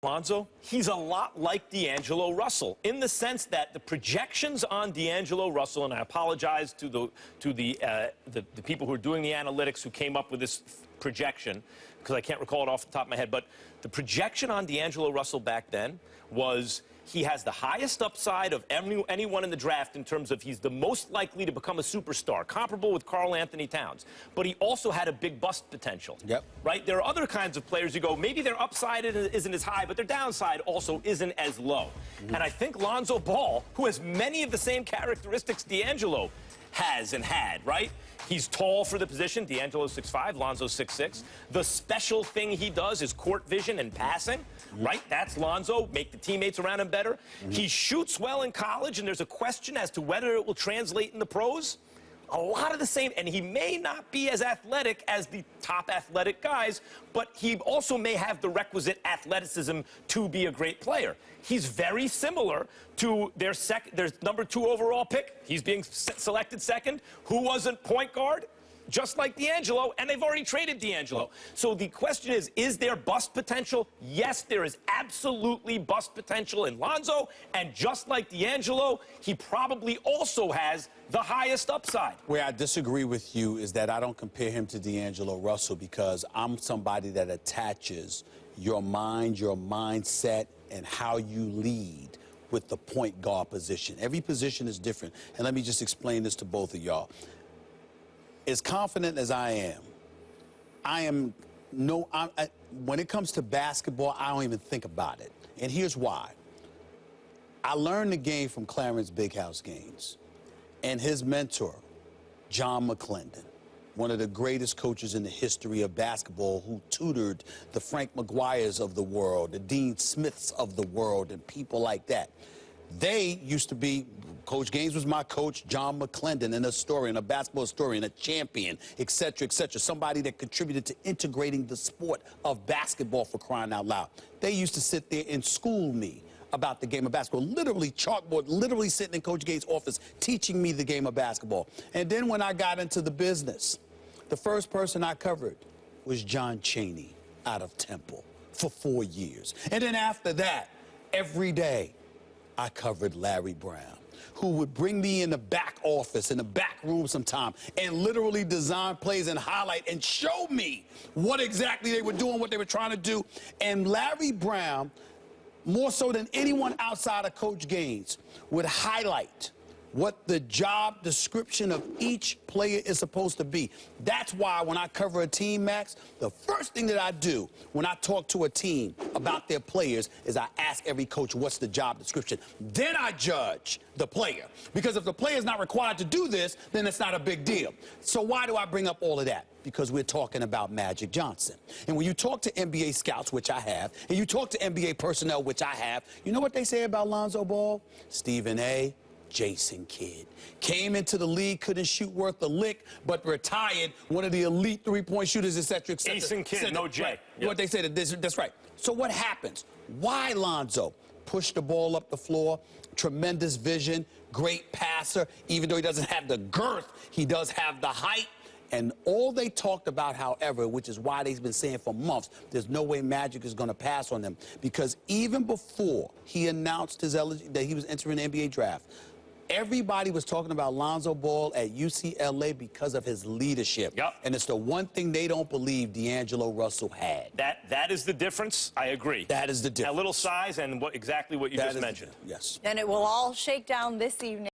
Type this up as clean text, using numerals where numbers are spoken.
Lonzo? He's a lot like D'Angelo Russell in the sense that the projections on D'Angelo Russell, and I apologize to the people who are doing the analytics who came up with this projection, because I can't recall it off the top of my head, but the projection on D'Angelo Russell back then was he has the highest upside of anyone in the draft in terms of he's the most likely to become a superstar, comparable with Karl Anthony Towns. But he also had a big bust potential. Yep. Right? There are other kinds of players you go, maybe their upside isn't as high, but their downside also isn't as low. And I think Lonzo Ball, who has many of the same characteristics D'Angelo has and had, right? He's tall for the position. D'Angelo's 6'5", Lonzo's 6'6". The special thing he does is court vision and passing, right? That's Lonzo. Make the teammates around him better. He shoots well in college, and there's a question as to whether it will translate in the pros. A lot of the same, and he may not be as athletic as the top athletic guys, but he also may have the requisite athleticism to be a great player. He's very similar to their #2 overall pick. He's being selected second. Who wasn't point guard? Just like D'Angelo, and they've already traded D'Angelo. So the question is there bust potential? Yes, there is absolutely bust potential in Lonzo, and just like D'Angelo, he probably also has the highest upside. Where I disagree with you is that I don't compare him to D'Angelo Russell because I'm somebody that attaches your mind, your mindset, and how you lead with the point guard position. Every position is different, and let me just explain this to both of y'all. As confident as I am, when it comes to basketball, I don't even think about it. And here's why. I learned the game from Clarence Big House Gaines and his mentor, John McClendon, one of the greatest coaches in the history of basketball who tutored the Frank McGuires of the world, the Dean Smiths of the world, and people like that. They used to be, Coach Gaines was my coach, John McClendon, and a historian, a basketball historian, a champion, et cetera, somebody that contributed to integrating the sport of basketball, for crying out loud. They used to sit there and school me about the game of basketball, literally chalkboard, literally sitting in Coach Gaines' office teaching me the game of basketball. And then when I got into the business, the first person I covered was John Chaney out of Temple for 4 years. And then after that, every day, I covered Larry Brown, who would bring me in the back office, in the back room sometime, and literally design plays and highlight and show me what exactly they were doing, what they were trying to do. And Larry Brown, more so than anyone outside of Coach Gaines, would highlight what the job description of each player is supposed to be. That's why when I cover a team, Max, the first thing that I do when I talk to a team about their players is I ask every coach, what's the job description? Then I judge the player. Because if the player is not required to do this, then it's not a big deal. So why do I bring up all of that? Because we're talking about Magic Johnson. And when you talk to NBA scouts, which I have, and you talk to NBA personnel, which I have, you know what they say about Lonzo Ball? Stephen A., Jason Kidd. Came into the league, couldn't shoot worth a lick, but retired, one of the elite three-point shooters, et cetera, et cetera. Jason Kidd, no J. Right. Yep. What they said, that's right. So what happens? Why Lonzo? Push the ball up the floor, tremendous vision, great passer. Even though he doesn't have the girth, he does have the height. And all they talked about, however, which is why they've been saying for months, there's no way Magic is going to pass on them. Because even before he announced that he was entering the NBA draft, everybody was talking about Lonzo Ball at UCLA because of his leadership. Yep. And it's the one thing they don't believe D'Angelo Russell had. That is the difference. I agree. That is the difference. A little size and exactly what you just mentioned. Yes. And it will all shake down this evening.